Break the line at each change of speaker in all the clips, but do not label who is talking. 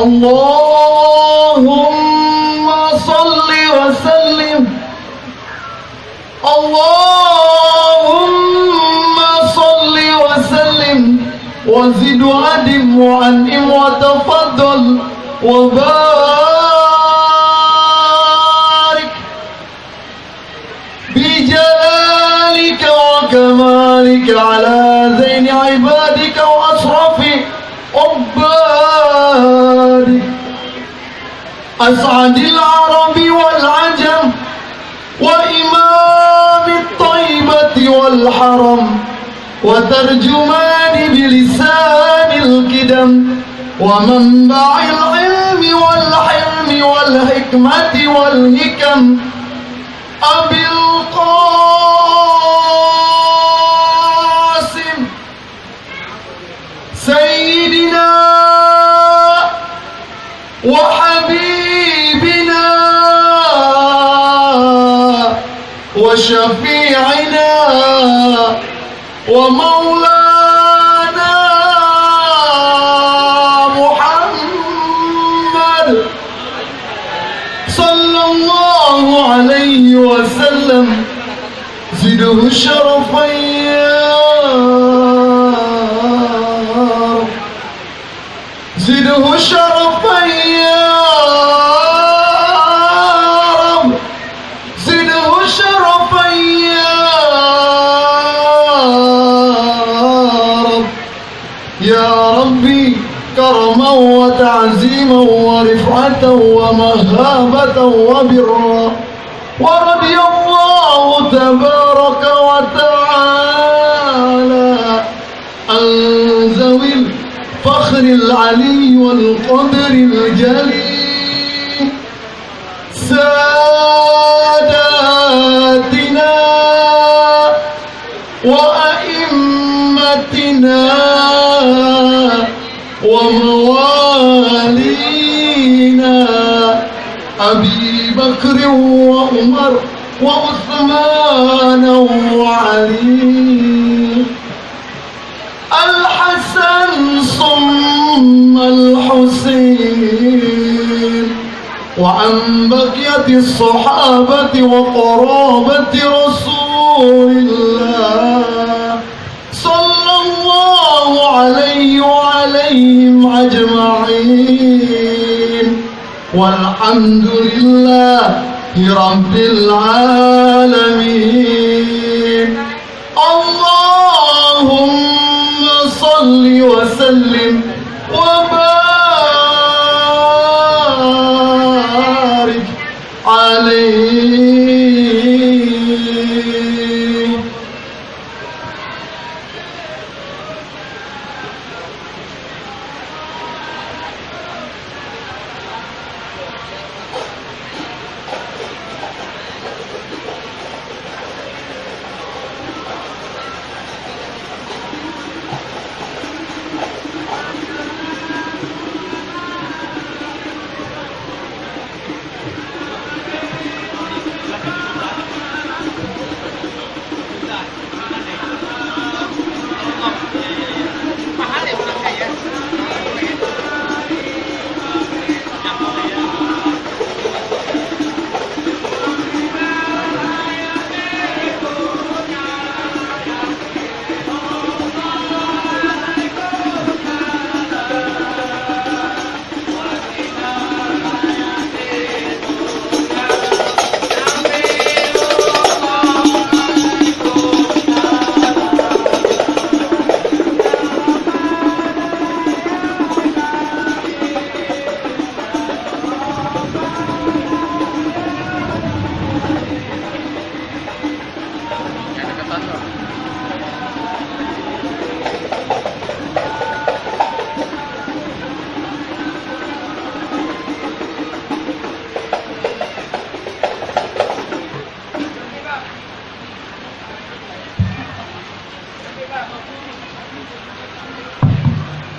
اللهم صل وسلم اللهم صل وسلم وزد وأدم وأنعم وتفضل وبارك بجلالك وكمالك على زين عبادك وأشرف عبادك أسعد العرب والعجم وإمام الطيبة والحرم وترجمان بلسان القدم ومنبع العلم والحلم والحكمة والحكم أبي القاسم سيدنا وحبيبنا وشفيعنا ومولانا محمد صلى الله عليه وسلم زده شرفا يا رب زده شرفا يا رب زده شرفا يا ربي كرما وتعزيما ورفعة ومهابة وبرا ورضي الله تبارك وتعالى عن ذوي الفخر العلي والقدر الجليل ساداتنا وأئمتنا وموالينا أبي بكر وعمر وعثمان وعلي الحسن ثم الحسين وعن بقية الصحابة وقرابة رسول الله صلى الله عليه وعليهم أجمعين والحمد لله رب العالمين. اللهم صل وسلم وبارك عليه.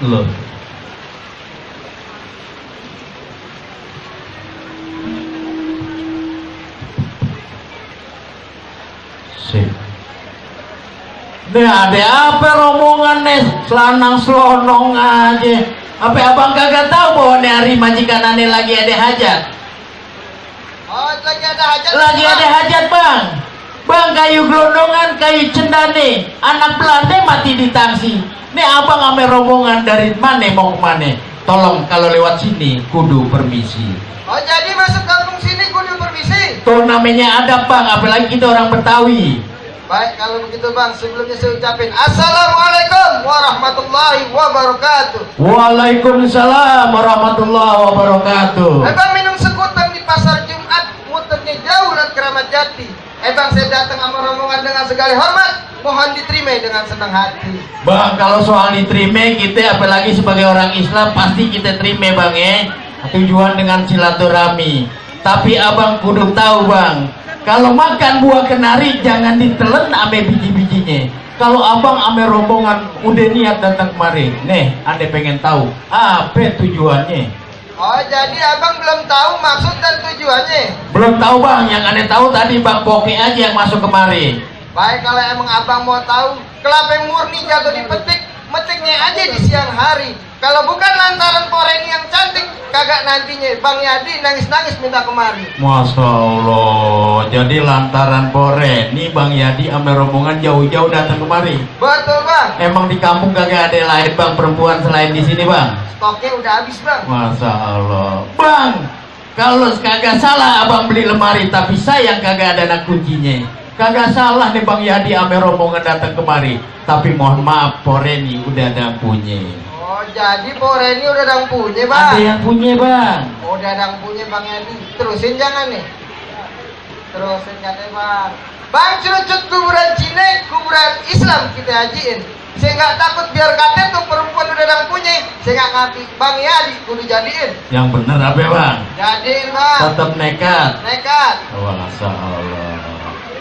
Loh. Sip. Ini ada apa rombongan nih, selanang selonong aja.
Apa abang kagak tahu bahwa hari majikan ane lagi ada hajat?
Oh, lagi ada hajat.
Lagi ada hajat bang. Bang, kayu gelondongan, kayu cendane, anak Belanda mati di tangsi. Nih abang ame rombongan dari mana mau kemana? Tolong kalau lewat sini kudu permisi.
Oh, jadi masuk kampung sini kudu permisi.
Tuh namanya adab bang, apalagi kita orang Betawi.
Baik, kalau begitu bang, sebelumnya saya ucapin Assalamualaikum warahmatullahi wabarakatuh.
Waalaikumsalam warahmatullahi wabarakatuh.
Bang minum sekutang di pasar Jumat, muternya jauh dan Keramat Jati. Bang, saya datang sama rombongan dengan segala hormat, mohon diterima dengan senang hati.
Bang, kalau soal diterima kita apalagi sebagai orang Islam pasti kita terima bang ya. Tujuan dengan silaturahmi. Tapi abang kudu tahu bang, kalau makan buah kenari jangan ditelen ame biji-bijinya. Kalau abang ame rombongan udah niat datang kemari, nih ane pengen tahu apa tujuannya.
Oh, jadi abang belum tahu maksud dan tujuannya?
Belum tahu bang, yang ane tahu tadi bang Boki aja yang masuk kemari.
Baik, kalau emang abang mau tahu, kelapa yang murni jatuh dipetik, metiknya aja di siang hari. Kalau bukan lantaran Poreni yang cantik, kagak nantinya Bang Yadi nangis-nangis minta kemari.
Masya Allah, jadi lantaran Poreni Bang Yadi ame rombongan jauh-jauh datang kemari.
Betul bang.
Emang di kampung kagak ada lain bang perempuan selain di sini bang?
Stoknya udah habis bang.
Masya Allah, bang. Kalau kagak salah abang beli lemari, tapi sayang kagak ada anak kuncinya. Kagak salah nih Bang Yadi ame rombongan datang kemari. Tapi mohon maaf Poreni udah ada punya.
Oh, jadi Poreni udah ada yang punya bang?
Ada yang punya bang.
Udah ada yang punya Bang Yadi. Terusin jangan nih. Terusin katanya bang. Bang, cerucut kuburan Cina, kuburan Islam kita hajiin. Saya nggak takut biar kata tuh perempuan udah ada yang punya. Saya nggak ngerti Bang Yadi kudu jadiin.
Yang bener apa bang?
Jadiin bang.
Tetap nekat.
Nekat.
Masya Allah.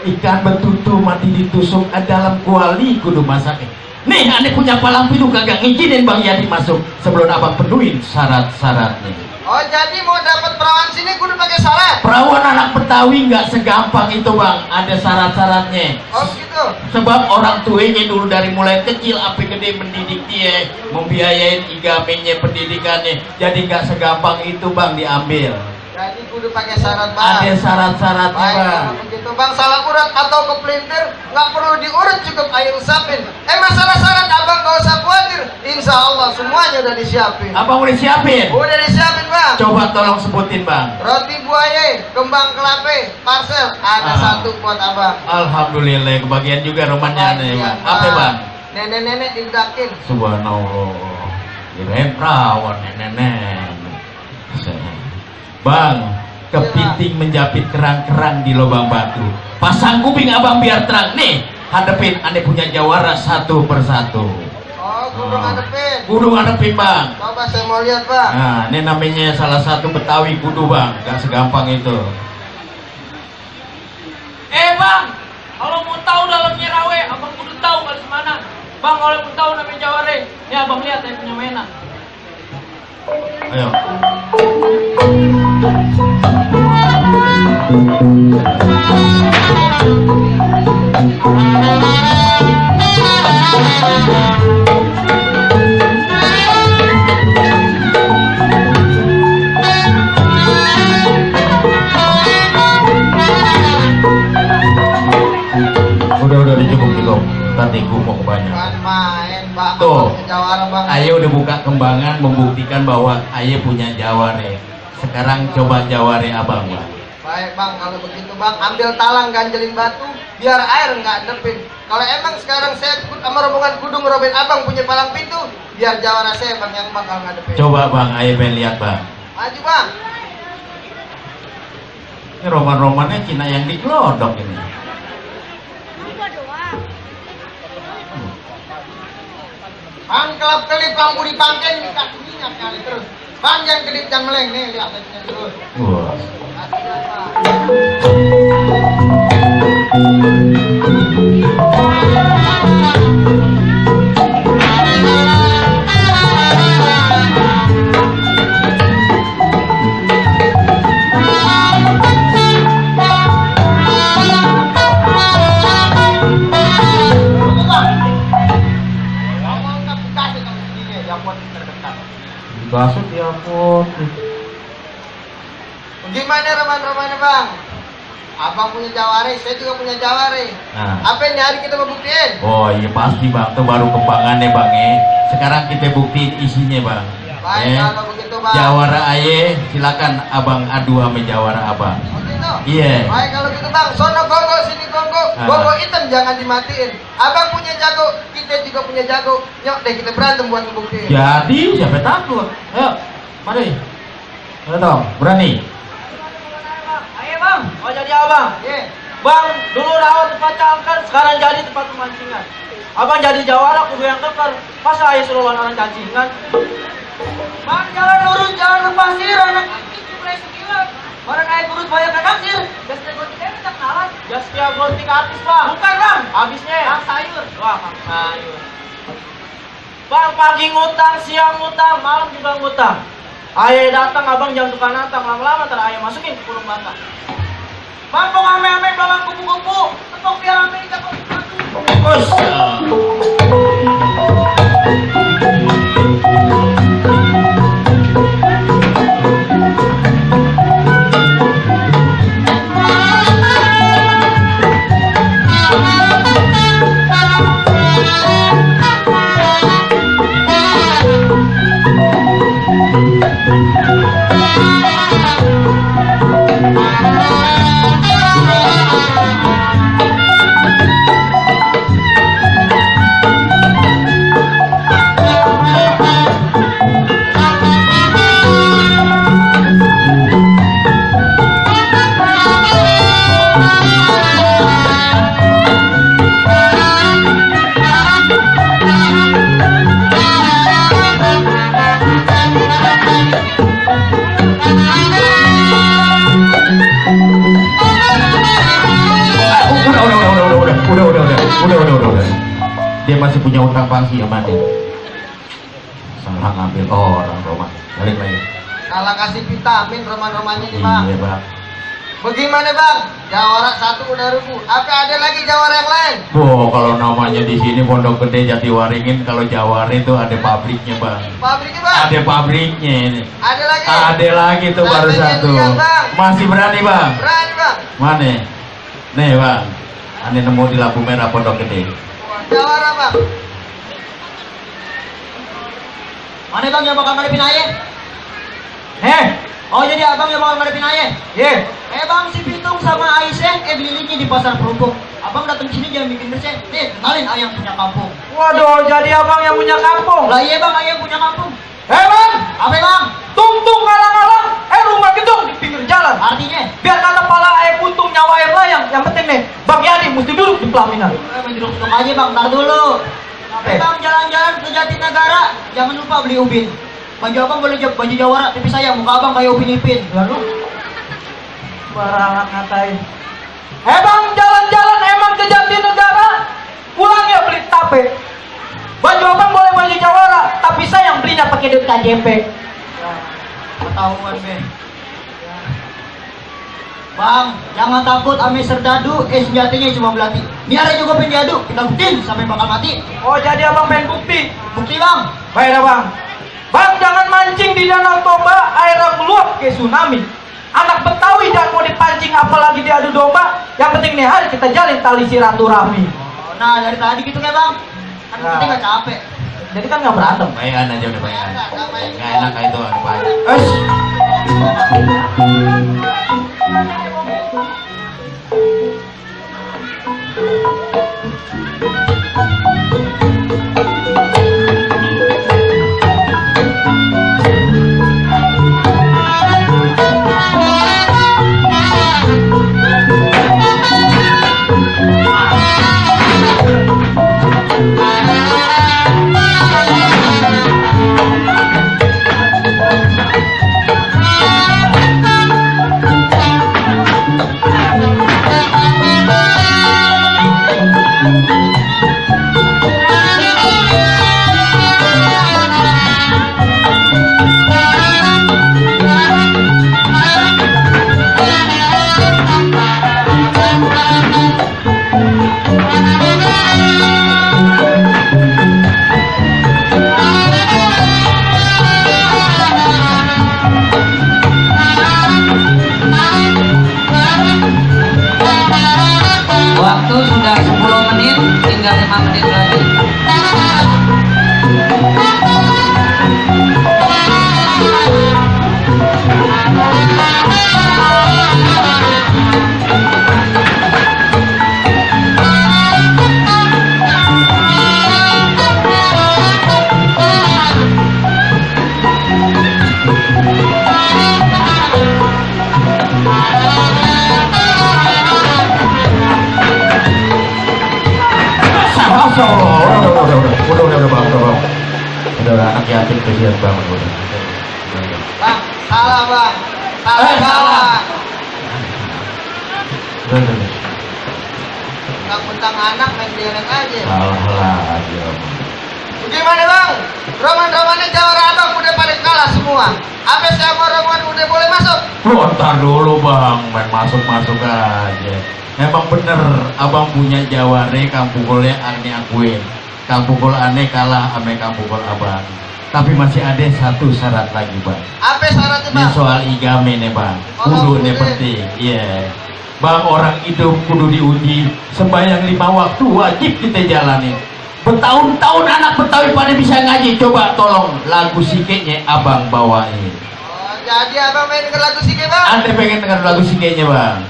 Ikan betutu mati ditusuk dalam kuali kudu masak. Nih aneh punya palang pintu kagak ngizinin Bang Yadi masuk sebelum abang penuhin syarat-syaratnya.
Oh, jadi mau dapat perawan sini kudu pakai syarat?
Perawan anak Betawi nggak segampang itu bang, ada syarat-syaratnya.
Oh gitu.
Sebab orang tuanya dulu dari mulai kecil api gede mendidik dia, membiayain igamenya pendidikannya, jadi nggak segampang itu bang diambil.
Jadi kudu pakai syarat bang.
Ada syarat-syaratnya
Baik,
bang.
kalau begitu bang, salah urat atau kepelintir nggak perlu diurut, cukup ayo usapin. Masalah syarat abang gak usah khawatir, insya Allah semuanya udah disiapin.
Abang udah siapin?
Udah disiapin bang.
Coba tolong sebutin bang.
Roti buaya, kembang kelapa, parcel ada satu buat abang.
Alhamdulillah kebagian juga romannya nih bang. Apa bang?
Nenek-nenek diudakin.
Subhanallah. Kirain perawan nenek. Bang, kepiting menjapit kerang-kerang di lubang batu. Pasang kuping abang biar terang. Nih, hadepin aneh punya jawara satu persatu.
Oh, kudu ngadepin.
Kudu ngadepin bang.
Coba saya mau lihat bang.
Nah, ini namanya salah satu Betawi kudu bang. Gak segampang itu.
Bang, kalau mau tahu dalamnya rawe, abang kudu tahu kalau semana. Bang, kalau mau tahu namanya jaware, ini abang lihat saya punya mainan.
Ayo. Udah cukup. Tadi gua mau banyak.
Bukan main bang.
Tuh.
Jawara bang.
Ayo udah buka kembangan membuktikan bahwa Ayo punya jaware. Sekarang coba jaware abang bang.
Baik bang, kalau begitu bang, ambil talang ganjelin batu biar air nggak nepin. Kalau emang sekarang saya sama rombongan kudu ngerobin abang punya palang pintu, biar jawara saya bang yang bakal ngadepin.
Coba bang, Ayo pengen lihat bang.
Maju bang.
Ini roman-romannya Cina yang digelodok ini.
Bang kelap kelip lampu dipangken di kaki minyak kali terus. Bang jangan kedip jangan meleng nih, lihat aja terus.
Wah.
Hati-hati, Bang.
Gasut ya ampun.
Gimana roman-romannya bang? Abang punya jaware, saya juga punya jaware.
Nah.
Apa yang hari kita mau buktiin?
Oh iya pasti bang, itu baru kembangannya bang ya. Sekarang kita buktiin isinya bang.
Baik kalau begitu bang.
Jawara aye, silakan abang adu sama jawara abang.
Oh gitu?
Iya.
Baik kalau gitu bang, sono gongo sini gongo, gongo hitam jangan dimatiin. Abang punya jago, kita juga punya jago. Yuk deh kita berantem buat ngebuktiin.
Jadi siapa takut? Ayo, mari. Ayo dong, berani.
Ayo bang, mau jadi abang.
Ye.
Bang, dulu rawa tempat cangkar, sekarang jadi tempat pemancingan. Abang jadi jawara, kudu yang kekar. Masa ayah suruh lawan orang cacingan? Bang, jalan lurus, jalan ke pasir, anak itu mulai sekilat. Barang naik kurus banyak ke kasir. Gas gonti kita tak kenalan. Gas tiap gonti ke artis bang. Bukan bang, habisnya kang sayur. Wah, kang sayur. Bang, pagi ngutang, siang ngutang, malam juga ngutang. Ayah datang, abang jangan tukang natang. Lama-lama ntar ayah masukin ke kurung batang. Bang, kok ame-ame balang kupu-kupu. Tepung biar ame di cakap.
Udah. Dia masih punya utang pangsi sama dia. Salah ngambil orang Roman. Balik lagi.
Kalah kasih vitamin roman-romannya nih bang.
Iya bang.
Bagaimana bang? Jawara satu udah rubuh. Apa ada lagi jawara yang lain?
Oh kalau namanya di sini Pondok Gede Jatiwaringin, kalau Jawara itu ada pabriknya bang.
Pabriknya bang?
Ada pabriknya ini.
Ada lagi?
Ada lagi tuh baru
Sampai
satu.
jadian, Bang.
Masih berani bang?
Berani bang?
Mana? Nih bang. Ane nemu di lampu merah Pondok Gede.
Jawara bang?
Mana bang yang bakal ngadepin ayah? Oh jadi abang yang bakal ngadepin ayah?
Ye.
Bang si Pitung sama Aisyah belinya di pasar Perungkung. Abang datang sini jangan bikin bersih. Nih kenalin ayah yang punya kampung.
Waduh, jadi abang yang punya kampung.
Lah iya bang, ayah yang punya kampung.
Bang,
Apa bang?
tung ngalang-ngalang. Rumah gedung di pinggir jalan.
Artinya?
Biar kata pala air putung nyawa air layang. Yang penting nih, Bang Yadi mesti duduk di pelaminan.
Duduk-duduk aja bang, tar dulu. Bang jalan-jalan ke Jatinegara, jangan lupa beli ubin. Baju abang boleh baju Jawara, tapi saya muka abang kayak Upin Ipin. Lalu
Barangan ngatain. Bang, jalan-jalan emang ke Jatinegara. Pulang ya beli tape. Baju abang boleh baju Jawara, tapi saya yang belinya pakai duit KJP.
ketahuan be. Bang, jangan takut ame serdadu, senjatanya cuma belati. Miara juga penjadu, kita buktiin sampai bakal mati.
Oh, jadi abang main bukti.
Bukti bang.
Baiklah bang. Bang, jangan mancing di Danau Toba, airnya meluap kayak tsunami. Anak Betawi jangan mau dipancing apalagi diadu domba. Yang penting nih hari kita jalin tali silaturahmi.
Oh, nah dari tadi gitu kayak bang. Kan kita nggak capek.
Jadi kan nggak berantem.
Bayangan aja udah bayangan. Nggak enak kayak itu ada baik.
hati.
Udah anak yatim kesian banget udah.
Bang, salah bang. Salah salah.
Udah.
Mentang anak main derek aja.
Salah aja.
Bagaimana bang? Roman-romannya jawara abang udah pada kalah semua. Apa sama roman udah boleh masuk?
Oh, ntar dulu bang, main masuk aja. Emang bener, abang punya jaware, kampungolnya aneh akuin. Kampungol aneh kalah ame kampungol abang. Tapi masih ada satu syarat lagi bang.
Apa syaratnya
Ini
bang?
soal igame nih bang. Kudu nih penting. Iya. Bang, orang hidup kudu diuji. Sembahyang 5 waktu wajib kita jalanin. Bertahun-tahun anak Betawi pada bisa ngaji. Coba tolong lagu sikenya abang bawain.
Oh, jadi abang main denger lagu sike bang?
Anda pengen dengar lagu sikenya bang?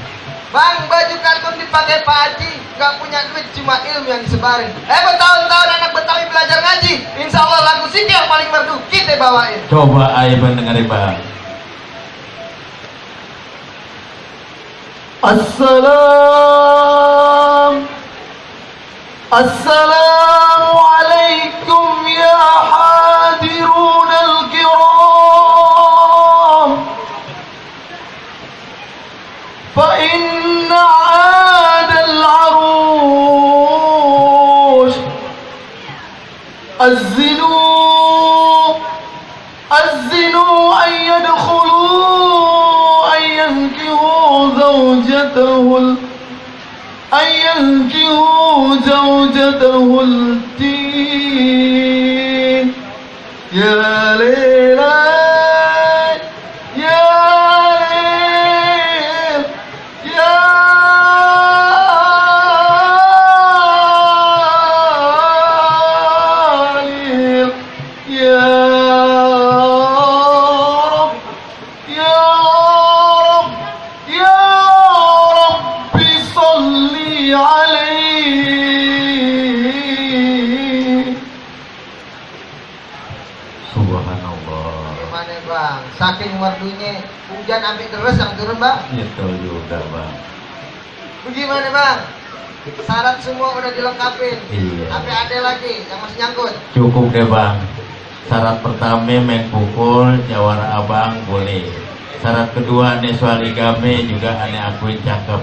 Bang, baju kartun dipakai Pak Haji, nggak punya duit, cuma ilmu yang disebarin. Bertahun-tahun anak Betawi belajar ngaji, insya Allah lagu sike yang paling merdu kita bawain.
Coba ayo bang dengerin bang.
Assalamualaikum ya hadirun al-kiram. Fa inna 'ada al-'arush الزنوا أن يدخلوا أن ينكحوا زوجته التين يا ليلى يا ليل يا ليل يا رب يا رب يا رب صل عليه.
Subhanallah.
Gimana bang? Saking merdunya, hujan ambil terus yang turun bang.
Itu juga bang.
Bagaimana bang? Syarat semua udah dilengkapin.
Iya.
Apa ada lagi yang masih nyangkut?
Cukup deh bang. Syarat pertama main pukul jawara abang boleh. Syarat kedua ane soal igame juga ane akuin cakep.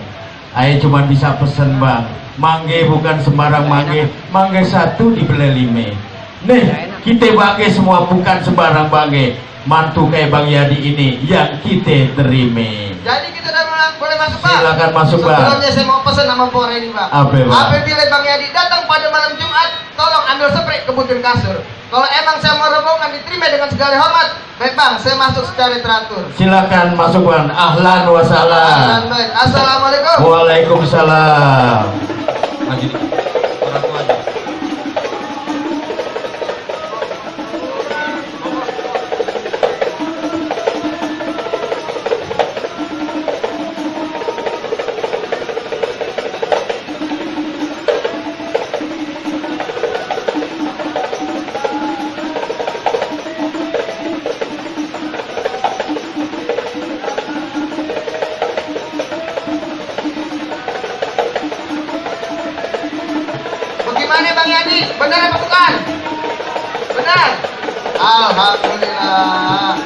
Ayo cuma bisa pesen bang. Mangge bukan sembarang mangge. Mangge satu dibeli 5. Nih kita bangge semua bukan sembarang bangge. Mantu kayak Bang Yadi ini yang kita terima.
Jadi kita udah boleh masuk bang?
Silakan masuk bang.
Sebelumnya saya mau pesan sama Pore ini bang.
Apa bang?
Apabila Bang Yadi datang pada malam Jumat, tolong ambil spray kebutuhan kasur. Kalau emang saya mau rombongan diterima dengan segala hormat, baik bang, saya masuk secara teratur.
Silakan masuk bang. Ahlan wa salam.
Baik. Assalamualaikum.
Waalaikumsalam. Maju dikit. Orang tua aja.
Bagaimana Bang Yadi? Benar apa bukan? Benar. Alhamdulillah.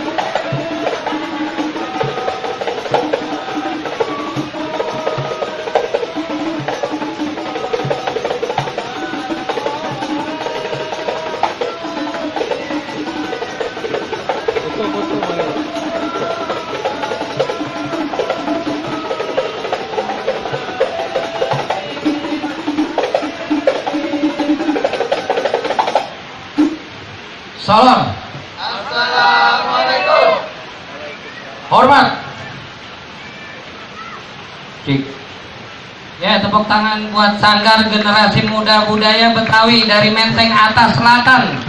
Salam.
Assalamualaikum.
Hormat. Cik.
Ya, tepuk tangan buat Sanggar Generasi Muda Budaya Betawi dari Menteng Atas Selatan.